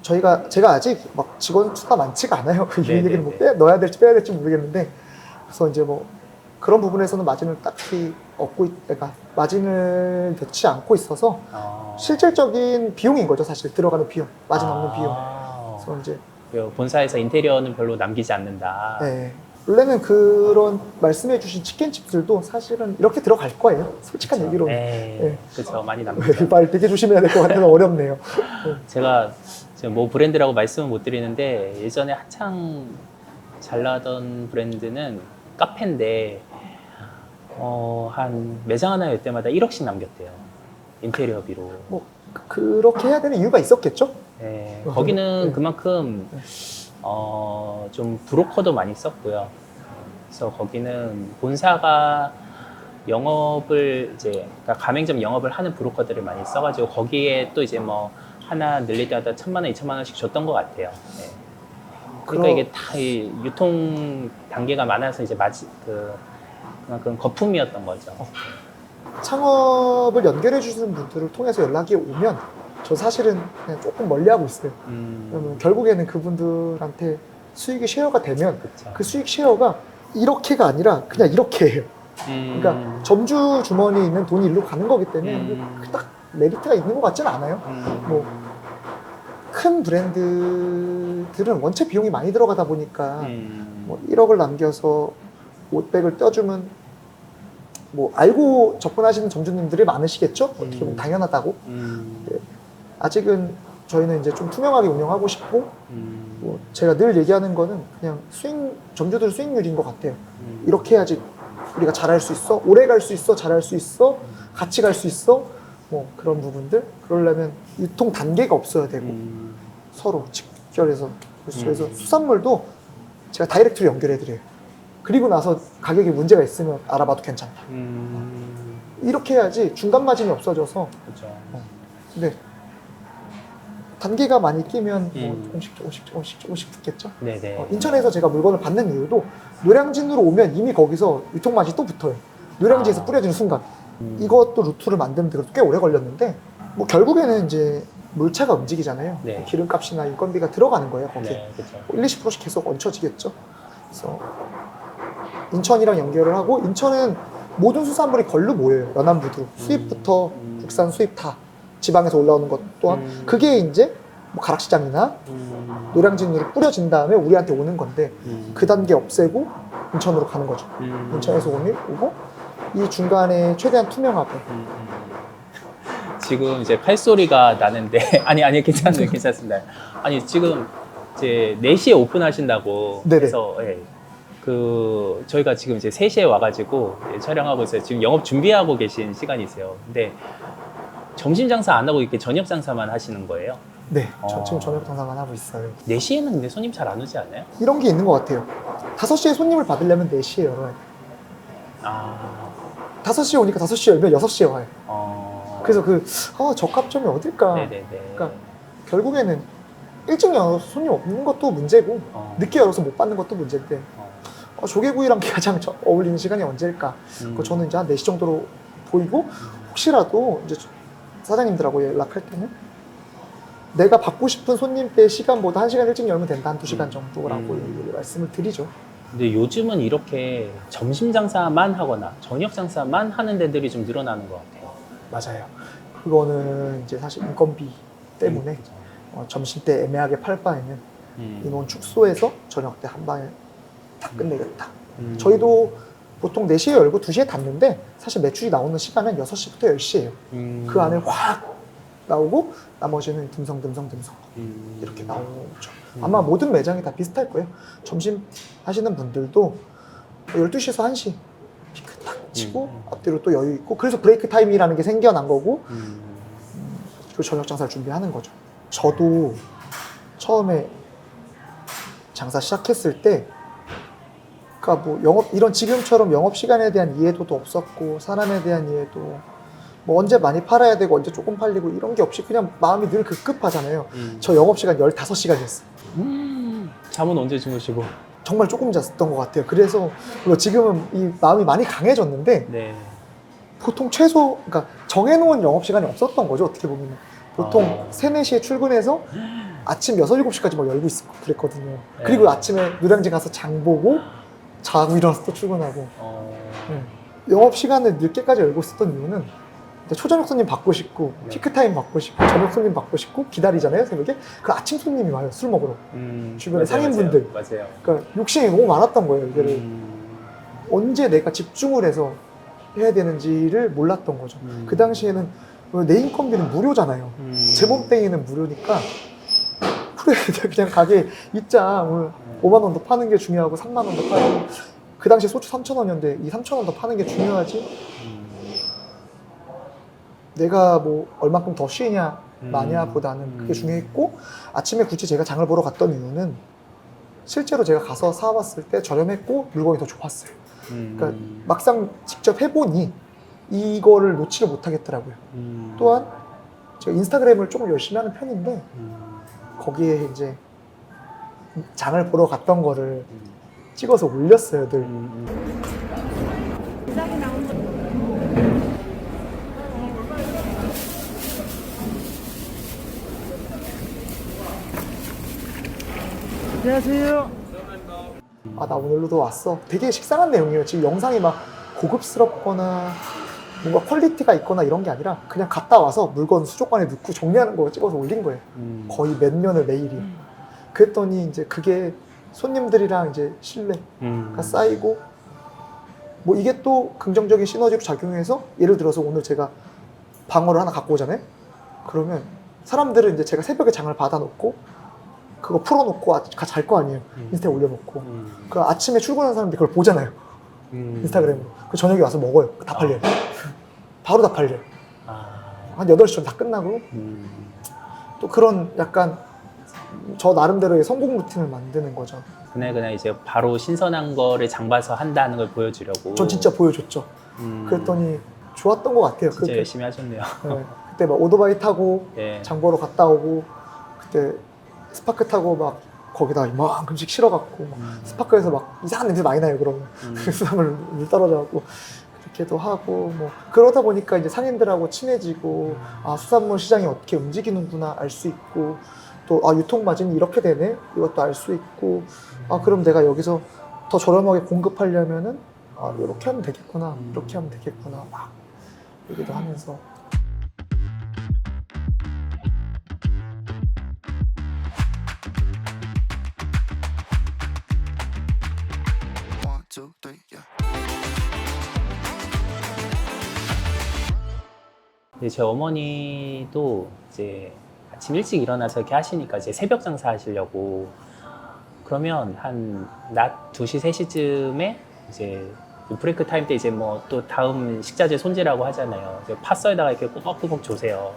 제가 아직 막 직원 수가 많지가 않아요. 이 네네네. 얘기를 뭐 넣어야 될지 빼야 될지 모르겠는데 그래서 이제 뭐 그런 부분에서는 마진을 딱히 그러니까 마진을 넣지 않고 있어서 실질적인 비용인 거죠. 사실 들어가는 비용, 마진 없는 비용. 그래서 이제 본사에서 인테리어는 별로 남기지 않는다. 네. 원래는 그런 말씀해주신 치킨집들도 사실은 이렇게 들어갈 거예요. 솔직한 얘기로. 네. 그렇죠. 많이 남기죠. 말 되게 조심해야 될 것 같아서 어렵네요. 제가 지금 뭐 브랜드라고 말씀은 못 드리는데 예전에 한창 잘 나가던 브랜드는 카페인데 한 매장 하나 열 때마다 1억씩 남겼대요. 인테리어비로. 뭐 그렇게 해야 되는 이유가 있었겠죠? 네, 거기는 네. 그만큼 좀 브로커도 많이 썼고요. 그래서 거기는 본사가 영업을 이제 그러니까 가맹점 영업을 하는 브로커들을 많이 써가지고 거기에 또 이제 뭐 하나 늘릴 때마다 1,000만 원, 2,000만 원씩 줬던 것 같아요. 네. 그러니까 이게 다 이 유통 단계가 많아서 이제 그만큼 거품이었던 거죠. 창업을 연결해 주시는 분들을 통해서 연락이 오면 저 사실은 그냥 조금 멀리하고 있어요. 왜냐면 결국에는 그분들한테 수익이 쉐어가 되면 그쵸. 그 수익 쉐어가 이렇게가 아니라 그냥 이렇게 해요. 그러니까 점주 주머니에 있는 돈이 일로 가는 거기 때문에 딱 메리트가 있는 것 같지는 않아요. 뭐 큰 브랜드들은 원체 비용이 많이 들어가다 보니까 뭐 1억을 남겨서 옷백을 떼주면 뭐 알고 접근하시는 점주님들이 많으시겠죠? 어떻게 보면 당연하다고. 네. 아직은 저희는 이제 좀 투명하게 운영하고 싶고 뭐 제가 늘 얘기하는 거는 그냥 점주들 수익률인 것 같아요. 이렇게 해야지 우리가 잘할 수 있어, 오래 갈 수 있어, 잘할 수 있어, 같이 갈 수 있어, 뭐 그런 부분들. 그러려면 유통 단계가 없어야 되고 서로 직결해서. 그래서 수산물도 제가 다이렉트로 연결해드려요. 그리고 나서 가격에 문제가 있으면 알아봐도 괜찮다. 이렇게 해야지 중간 마진이 없어져서. 그렇죠. 근데 단계가 많이 끼면 음. 뭐 조금씩 붙겠죠. 네네. 인천에서 제가 물건을 받는 이유도 노량진으로 오면 이미 거기서 유통맛이 또 붙어요. 노량진에서 뿌려지는 순간. 이것도 루트를 만드는데 꽤 오래 걸렸는데 뭐 결국에는 이제 물차가 움직이잖아요. 네. 기름값이나 인건비가 들어가는 거예요. 거기에. 네, 그렇죠. 1-20%씩 계속 얹혀지겠죠. 그래서 인천이랑 연결을 하고, 인천은 모든 수산물이 걸로 모여요. 연안부두. 수입부터 국산 수입 다. 지방에서 올라오는 것 또한. 그게 이제 뭐 가락시장이나 노량진으로 뿌려진 다음에 우리한테 오는 건데, 그 단계 없애고 인천으로 가는 거죠. 인천에서 오고, 이 중간에 최대한 투명하고. 지금 이제 팔소리가 나는데 아니 괜찮습니다. 아니 지금 이제 4시에 오픈하신다고 네네. 해서 저희가 지금 이제 3시에 와가지고 촬영하고 있어요. 지금 영업 준비하고 계신 시간이세요. 근데 점심 장사 안 하고 이렇게 저녁 장사만 하시는 거예요? 네, 저 지금 저녁 장사만 하고 있어요. 4시에는 근데 손님 잘 안 오지 않아요? 이런 게 있는 것 같아요. 5시에 손님을 받으려면 4시에 열어요. 5시에 오니까 5시에 열면 6시에 와요. 그래서 적합점이 어딜까? 네네네. 그러니까 결국에는 일찍 열어서 손님 없는 것도 문제고, 늦게 열어서 못 받는 것도 문제인데, 조개구이랑 가장 어울리는 시간이 언제일까? 저는 이제 한 4시 정도로 보이고, 혹시라도 이제 사장님들하고 연락할 때는 내가 받고 싶은 손님대 시간보다 1시간 일찍 열면 된다, 한 2시간 정도라고 말씀을 드리죠. 근데 요즘은 이렇게 점심 장사만 하거나 저녁 장사만 하는 데들이 좀 늘어나는 것 같아요. 맞아요. 그거는 이제 사실 인건비 때문에 점심 때 애매하게 팔 바에는 인원 축소해서 저녁 때 한 방에 다 끝내겠다. 저희도 보통 4시에 열고 2시에 닫는데 사실 매출이 나오는 시간은 6시부터 10시예요. 그 안에 확 나오고 나머지는 듬성 이렇게 나오죠. 아마 모든 매장이 다 비슷할 거예요. 점심 하시는 분들도 12시에서 1시 피크 딱 치고 앞뒤로 또 여유 있고, 그래서 브레이크 타임이라는 게 생겨난 거고, 그리고 저녁 장사를 준비하는 거죠. 저도 처음에 장사 시작했을 때, 그러니까 뭐 이런 지금처럼 영업 시간에 대한 이해도도 없었고, 사람에 대한 이해도, 뭐 언제 많이 팔아야 되고 언제 조금 팔리고 이런 게 없이 그냥 마음이 늘 급급하잖아요. 저 영업 시간 15시간이었어요. 잠은 언제 주무시고? 정말 조금 잤던 것 같아요. 그래서 물론 지금은 이 마음이 많이 강해졌는데, 네. 보통 그러니까 정해놓은 영업시간이 없었던 거죠, 어떻게 보면. 보통 3, 4시에 출근해서 아침 6, 7시까지 막 열고 있고 그랬거든요. 네. 그리고 아침에 노량진 가서 장 보고 자고 일어나서 또 출근하고. 네. 영업시간을 늦게까지 열고 있었던 이유는 초저녁 손님 받고 싶고, 피크타임 받고 싶고, 저녁 손님 받고 싶고 기다리잖아요, 새벽에. 그 아침 손님이 와요, 술 먹으러. 주변에 상인분들. 맞아요. 그러니까 욕심이 너무 많았던 거예요, 이거를. 언제 내가 집중을 해서 해야 되는지를 몰랐던 거죠. 그 당시에는 내 인건비는 무료잖아요. 제 몸땡이는 무료니까 그래 그냥 가게 있자. 오늘 5만 원 더 파는 게 중요하고 3만 원 더 파는 그 당시 소주 3,000원이었는데 이 3,000원 더 파는 게 중요하지. 내가 뭐 얼마큼 더 쉬냐 마냐 보다는 그게 중요했고 아침에 굳이 제가 장을 보러 갔던 이유는 실제로 제가 가서 사왔을 때 저렴했고 물건이 더 좋았어요. 그러니까 막상 직접 해보니 이거를 놓지를 못하겠더라고요. 또한 제가 인스타그램을 조금 열심히 하는 편인데 거기에 이제 장을 보러 갔던 거를 찍어서 올렸어요 늘. 안녕하세요. 아, 나 오늘로도 왔어. 되게 식상한 내용이에요. 지금 영상이 막 고급스럽거나 뭔가 퀄리티가 있거나 이런 게 아니라 그냥 갔다 와서 물건 수족관에 넣고 정리하는 거 찍어서 올린 거예요. 거의 몇 년을 매일이요. 그랬더니 이제 그게 손님들이랑 이제 신뢰가 쌓이고 뭐 이게 또 긍정적인 시너지로 작용해서 예를 들어서 오늘 제가 방어를 하나 갖고 오잖아요. 그러면 사람들은 이제 제가 새벽에 장을 받아놓고 그거 풀어놓고 잘 거 아니에요. 인스타에 올려놓고. 그 아침에 출근하는 사람들이 그걸 보잖아요. 인스타그램으로. 그 저녁에 와서 먹어요. 다 팔려요. 바로 다 팔려요. 한 8시 전 다 끝나고. 또 그런 약간 저 나름대로의 성공 루틴을 만드는 거죠. 그날 이제 바로 신선한 거를 장봐서 한다는 걸 보여주려고. 전 진짜 보여줬죠. 그랬더니 좋았던 것 같아요. 진짜 열심히 하셨네요. 네. 그때 막 오토바이 타고 네. 장 보러 갔다 오고 그때 스파크 타고 막 거기다 이만큼씩 실어갖고 스파크에서 막 이상한 냄새 많이 나요. 그러면 수산물 물 떨어져갖고 그렇게도 하고 뭐 그러다 보니까 이제 상인들하고 친해지고 아 수산물 시장이 어떻게 움직이는구나 알 수 있고 또 아 유통 마진이 이렇게 되네 이것도 알 수 있고 아 그럼 내가 여기서 더 저렴하게 공급하려면은 아 이렇게 하면 되겠구나 이렇게 하면 되겠구나 막 얘기도 하면서. 근데 제 어머니도 이제 아침 일찍 일어나서 이렇게 하시니까 이제 새벽 장사 하시려고 그러면 한 낮 2시, 3시쯤에 이제 브레이크 타임 때 이제 뭐 또 다음 식자재 손질하고 하잖아요. 팥썰에다가 이렇게 꾸벅꾸벅 조세요.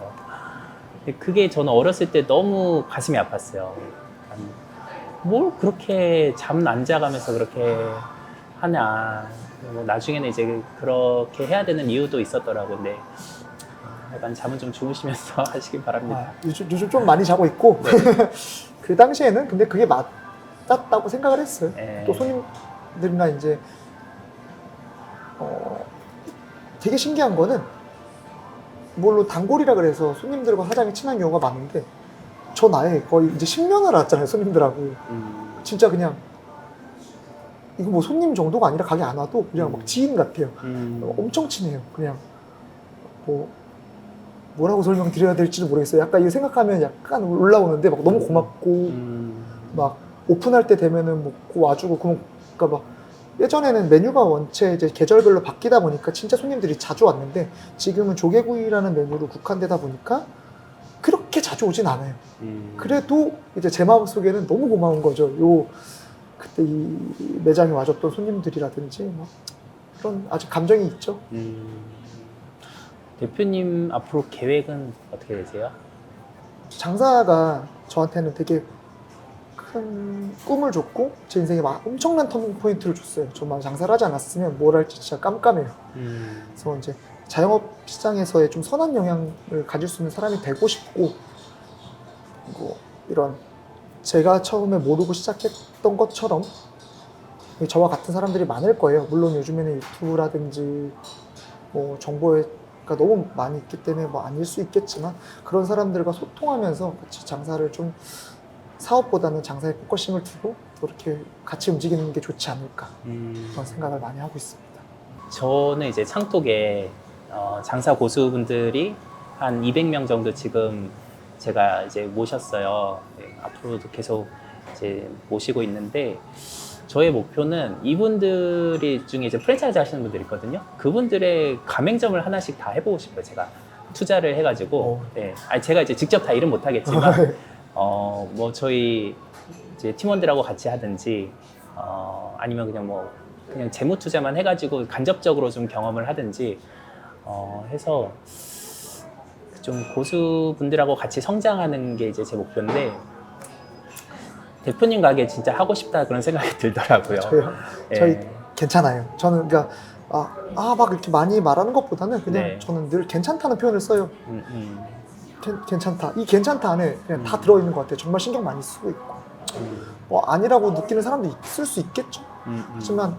근데 그게 저는 어렸을 때 너무 가슴이 아팠어요. 뭘 그렇게 잠 안 자가면서 그렇게 하나. 뭐 나중에는 이제 그렇게 해야 되는 이유도 있었더라고요. 근데 약간 잠은 좀 주무시면서 하시길 바랍니다. 아, 요즘 좀 많이 자고 있고 네. 그 당시에는 근데 그게 맞았다고 생각을 했어요. 네. 또 손님들이나 이제 되게 신기한 거는 물론 단골이라 그래서 손님들과 사장이 친한 경우가 많은데 전 아예 거의 이제 10년을 왔잖아요 손님들하고. 진짜 그냥 이거 뭐 손님 정도가 아니라 가게 안 와도 그냥 막 지인 같아요. 엄청 친해요. 그냥 뭐라고 설명드려야 될지도 모르겠어요. 약간 이거 생각하면 약간 올라오는데 막 너무 고맙고 막 오픈할 때 되면은 뭐 와주고 그러니까 막 예전에는 메뉴가 원체 이제 계절별로 바뀌다 보니까 진짜 손님들이 자주 왔는데 지금은 조개구이라는 메뉴로 국한되다 보니까 그렇게 자주 오진 않아요. 그래도 이제 제 마음속에는 너무 고마운 거죠. 그때 이 매장에 와줬던 손님들이라든지 막 그런 아직 감정이 있죠. 대표님 앞으로 계획은 어떻게 되세요? 장사가 저한테는 되게 큰 꿈을 줬고 제 인생에 막 엄청난 터닝 포인트를 줬어요. 정말 장사를 하지 않았으면 뭘 할지 진짜 깜깜해요. 그래서 이제 자영업 시장에서의 좀 선한 영향을 가질 수 있는 사람이 되고 싶고 그리고 이런 제가 처음에 모르고 시작했던 것처럼 저와 같은 사람들이 많을 거예요. 물론 요즘에는 유튜브라든지 뭐 정보가 너무 많이 있기 때문에 뭐 아닐 수 있겠지만 그런 사람들과 소통하면서 같이 장사를 좀 사업보다는 장사에 포커싱을 두고 또 이렇게 같이 움직이는 게 좋지 않을까 그런 생각을 많이 하고 있습니다. 저는 이제 창톡에 장사 고수분들이 한 200명 정도 지금 제가 이제 모셨어요. 네, 앞으로도 계속 이제 모시고 있는데 저의 목표는 이분들이 중에 이제 프랜차이즈 하시는 분들 있거든요. 그분들의 가맹점을 하나씩 다 해보고 싶어요. 제가 투자를 해가지고. 네. 아니 제가 이제 직접 다 일은 못하겠지만 뭐 저희 이제 팀원들하고 같이 하든지 아니면 그냥 뭐 그냥 재무 투자만 해가지고 간접적으로 좀 경험을 하든지 해서 좀 고수분들하고 같이 성장하는 게 이제 제 목표인데 대표님 가게 진짜 하고 싶다 그런 생각이 들더라고요. 저희요? 예. 저희 괜찮아요. 저는 그러니까 막 이렇게 많이 말하는 것보다는 그냥 네. 저는 늘 괜찮다는 표현을 써요. 음, 음, 괜찮다. 이 괜찮다 안에 그냥 다 들어있는 것 같아요. 정말 신경 많이 쓰고 있고. 뭐 아니라고 느끼는 사람도 있을 수 있겠죠. 하지만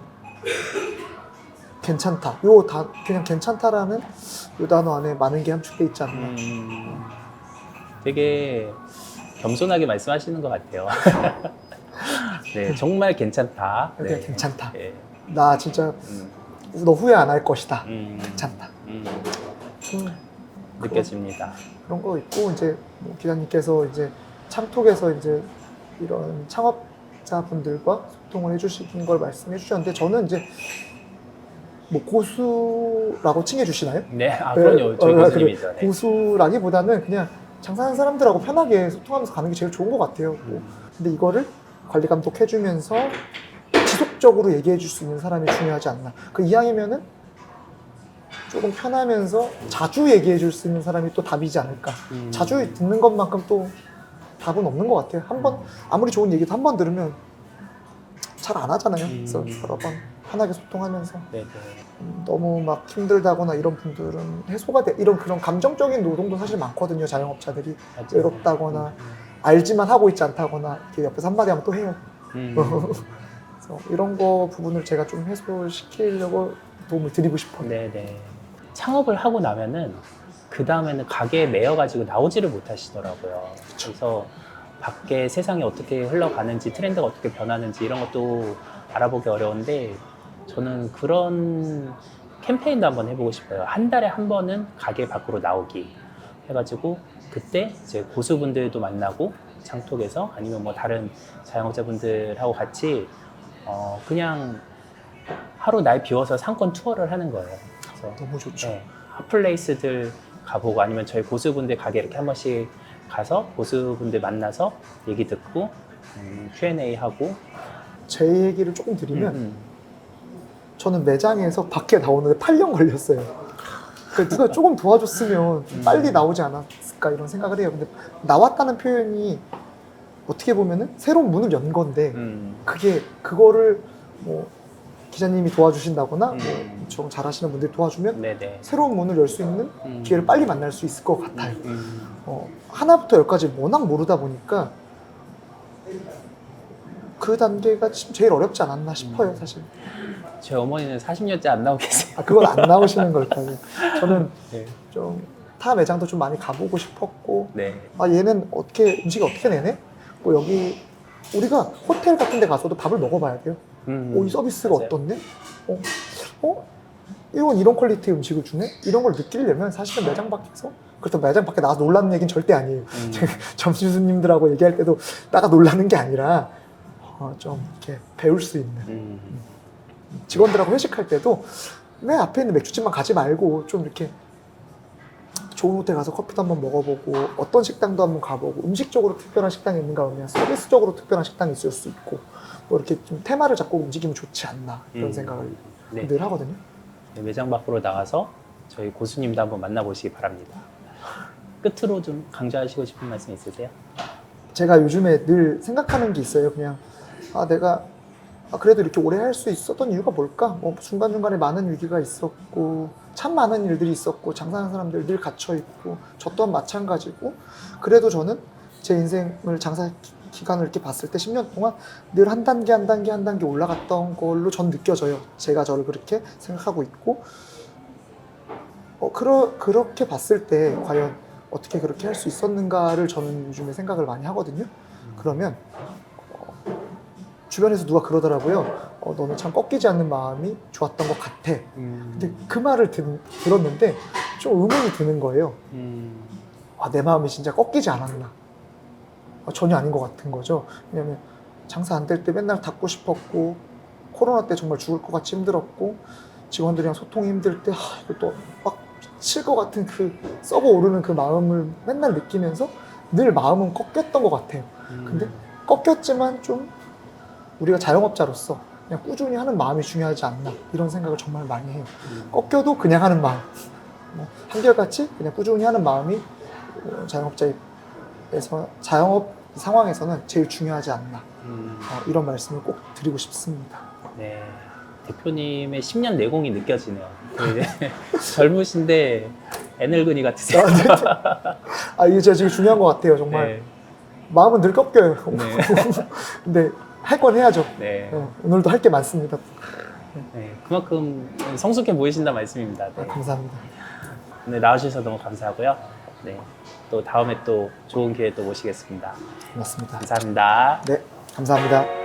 괜찮다. 그냥 괜찮다라는 요 단어 안에 많은 게 함축돼 있지 않나. 되게 겸손하게 말씀하시는 것 같아요. 네, 정말 괜찮다. 그냥 네. 괜찮다. 네. 나 진짜 너 후회 안 할 것이다. 괜찮다. 느껴집니다. 그런 거 있고 이제 뭐 기자님께서 이제 창톡에서 이제 이런 창업자분들과 소통을 해주시는 걸 말씀해 주셨는데 저는 이제 뭐 고수라고 칭해 주시나요? 네, 그럼요. 저희 고수님이죠. 네. 고수라기보다는 그냥 장사하는 사람들하고 편하게 소통하면서 가는 게 제일 좋은 것 같아요. 근데 이거를 관리 감독해주면서 지속적으로 얘기해 줄 수 있는 사람이 중요하지 않나. 그 이왕이면은 조금 편하면서 자주 얘기해 줄 수 있는 사람이 또 답이지 않을까. 자주 듣는 것만큼 또 답은 없는 것 같아요. 아무리 좋은 얘기도 한 번 들으면 잘 안 하잖아요. 그래서 여러 번 편하게 소통하면서 네, 너무 막 힘들다거나 이런 분들은 해소가 이런 그런 감정적인 노동도 사실 많거든요. 자영업자들이 맞아요. 외롭다거나 알지만 하고 있지 않다거나 이렇게 옆에서 한마디 하면 또 해요. 그래서 이런 거 부분을 제가 좀 해소시키려고 도움을 드리고 싶어요. 네네. 창업을 하고 나면은 그 다음에는 가게에 매여가지고 나오지를 못하시더라고요. 그래서 밖에 세상이 어떻게 흘러가는지 트렌드가 어떻게 변하는지 이런 것도 알아보기 어려운데 저는 그런 캠페인도 한번 해보고 싶어요. 한 달에 한 번은 가게 밖으로 나오기 해가지고 그때 이제 고수분들도 만나고 창톡에서 아니면 뭐 다른 자영업자분들하고 같이 그냥 하루 날 비워서 상권 투어를 하는 거예요. 그래서 너무 좋죠. 네, 핫플레이스들 가보고 아니면 저희 고수분들 가게 이렇게 한 번씩 가서 고수분들 만나서 얘기 듣고 Q&A 하고 제 얘기를 조금 드리면 저는 매장에서 밖에 나오는데 8년 걸렸어요. 그러니까 누가 조금 도와줬으면 좀 빨리 나오지 않았을까 이런 생각을 해요. 근데 나왔다는 표현이 어떻게 보면은 새로운 문을 연 건데 그거를 뭐 기자님이 도와주신다거나 뭐 엄청 잘하시는 분들이 도와주면 네네. 새로운 문을 열 수 있는 기회를 빨리 만날 수 있을 것 같아요. 하나부터 열까지 워낙 모르다 보니까 그 단계가 지금 제일 어렵지 않았나 싶어요, 사실. 저희 어머니는 40년째 안 나오고 계세요. 그건 안 나오시는 걸까요? 저는 네. 좀 타 매장도 좀 많이 가보고 싶었고, 네. 얘는 음식이 어떻게 내네? 뭐 여기 우리가 호텔 같은 데 가서도 밥을 먹어봐야 돼요. 이 서비스가 맞아요. 어떻네? 이건 이런 퀄리티의 음식을 주네? 이런 걸 느끼려면 사실은 매장 밖에서, 그렇다고 매장 밖에 나가서 놀라는 얘기는 절대 아니에요. 점주님들하고 얘기할 때도 나가 놀라는 게 아니라 좀 이렇게 배울 수 있는, 직원들하고 회식할 때도 왜 앞에 있는 맥주집만 가지 말고 좀 이렇게 좋은 호텔 가서 커피도 한번 먹어보고 어떤 식당도 한번 가보고, 음식적으로 특별한 식당이 있는가 하면 서비스적으로 특별한 식당이 있을 수 있고, 뭐 이렇게 좀 테마를 잡고 움직이면 좋지 않나 이런 생각을 네. 늘 하거든요. 네, 매장 밖으로 나가서 저희 고수님도 한번 만나보시기 바랍니다. 끝으로 좀 강조하시고 싶은 말씀 있으세요? 제가 요즘에 늘 생각하는 게 있어요. 그냥 내가 그래도 이렇게 오래 할 수 있었던 이유가 뭘까? 뭐 중간중간에 많은 위기가 있었고 참 많은 일들이 있었고 장사하는 사람들 늘 갇혀있고 저 또한 마찬가지고, 그래도 저는 제 인생을 장사 기간을 이렇게 봤을 때 10년 동안 늘 한 단계 한 단계 한 단계 올라갔던 걸로 전 느껴져요. 제가 저를 그렇게 생각하고 있고, 그렇게 봤을 때 과연 어떻게 그렇게 할 수 있었는가를 저는 요즘에 생각을 많이 하거든요. 그러면 주변에서 누가 그러더라고요. 너는 참 꺾이지 않는 마음이 좋았던 것 같아. 근데 그 말을 들었는데 좀 의문이 드는 거예요. 내 마음이 진짜 꺾이지 않았나. 전혀 아닌 것 같은 거죠. 왜냐면 장사 안 될 때 맨날 닫고 싶었고, 코로나 때 정말 죽을 것 같이 힘들었고, 직원들이랑 소통이 힘들 때 이거 또 막 미칠 것 같은 그 썩어 오르는 그 마음을 맨날 느끼면서 늘 마음은 꺾였던 것 같아요. 근데 꺾였지만 좀 우리가 자영업자로서 그냥 꾸준히 하는 마음이 중요하지 않나 이런 생각을 정말 많이 해요. 꺾여도 그냥 하는 마음, 뭐 한결같이 그냥 꾸준히 하는 마음이 자영업 상황에서는 제일 중요하지 않나 이런 말씀을 꼭 드리고 싶습니다. 네. 대표님의 10년 내공이 느껴지네요. 젊으신데 애늙은이 같으세요. 이게 진짜 제일 중요한 것 같아요. 정말 네. 마음은 늘 꺾여요. 네. 근데 할 건 해야죠. 네. 오늘도 할 게 많습니다. 네. 그만큼 성숙해 보이신다 말씀입니다. 네. 감사합니다. 오늘 나와주셔서 너무 감사하고요. 네. 또 다음에 또 좋은 기회 또 모시겠습니다. 고맙습니다. 감사합니다. 네, 감사합니다.